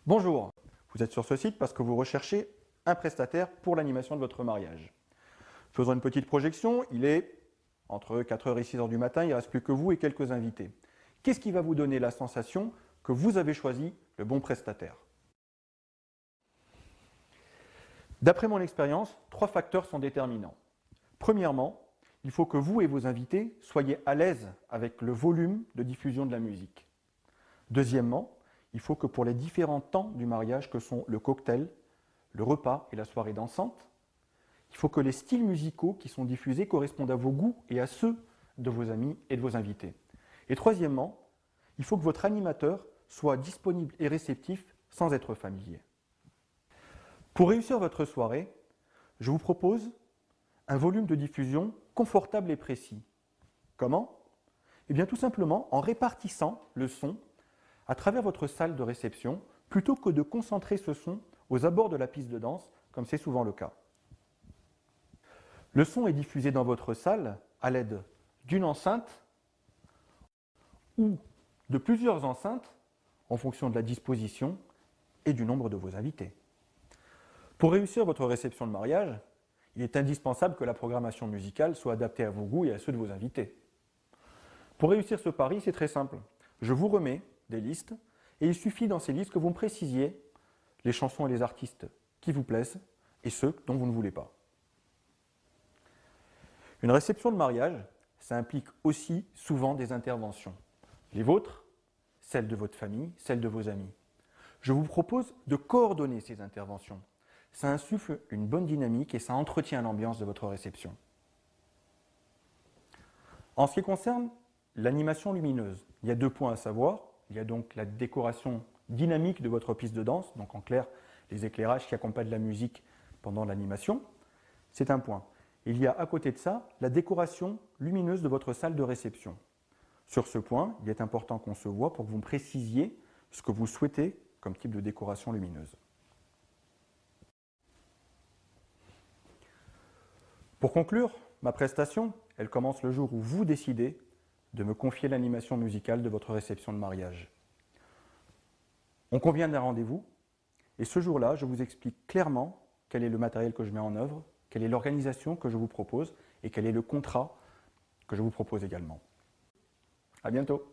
Bonjour, vous êtes sur ce site parce que vous recherchez un prestataire pour l'animation de votre mariage. Faisons une petite projection, il est entre 4h et 6h du matin, il ne reste plus que vous et quelques invités. Qu'est-ce qui va vous donner la sensation que vous avez choisi le bon prestataire? D'après mon expérience, 3 facteurs sont déterminants. Premièrement, il faut que vous et vos invités soyez à l'aise avec le volume de diffusion de la musique. Deuxièmement, il faut que pour les différents temps du mariage que sont le cocktail, le repas et la soirée dansante, il faut que les styles musicaux qui sont diffusés correspondent à vos goûts et à ceux de vos amis et de vos invités. Et troisièmement, il faut que votre animateur soit disponible et réceptif sans être familier. Pour réussir votre soirée, je vous propose un volume de diffusion confortable et précis. Comment? Eh bien tout simplement en répartissant le son à travers votre salle de réception plutôt que de concentrer ce son aux abords de la piste de danse, comme c'est souvent le cas. Le son est diffusé dans votre salle à l'aide d'une enceinte ou de plusieurs enceintes en fonction de la disposition et du nombre de vos invités. Pour réussir votre réception de mariage, il est indispensable que la programmation musicale soit adaptée à vos goûts et à ceux de vos invités. Pour réussir ce pari, c'est très simple. Je vous remets des listes et il suffit dans ces listes que vous me précisiez les chansons et les artistes qui vous plaisent et ceux dont vous ne voulez pas. Une réception de mariage, ça implique aussi souvent des interventions. Les vôtres, celles de votre famille, celles de vos amis. Je vous propose de coordonner ces interventions. Ça insuffle une bonne dynamique et ça entretient l'ambiance de votre réception. En ce qui concerne l'animation lumineuse, il y a 2 points à savoir. Il y a donc la décoration dynamique de votre piste de danse, donc en clair, les éclairages qui accompagnent la musique pendant l'animation. C'est un point. Il y a à côté de ça la décoration lumineuse de votre salle de réception. Sur ce point, il est important qu'on se voit pour que vous me précisiez ce que vous souhaitez comme type de décoration lumineuse. Pour conclure, ma prestation, elle commence le jour où vous décidez de me confier l'animation musicale de votre réception de mariage. On convient d'un rendez-vous et ce jour-là, je vous explique clairement quel est le matériel que je mets en œuvre, quelle est l'organisation que je vous propose et quel est le contrat que je vous propose également. À bientôt.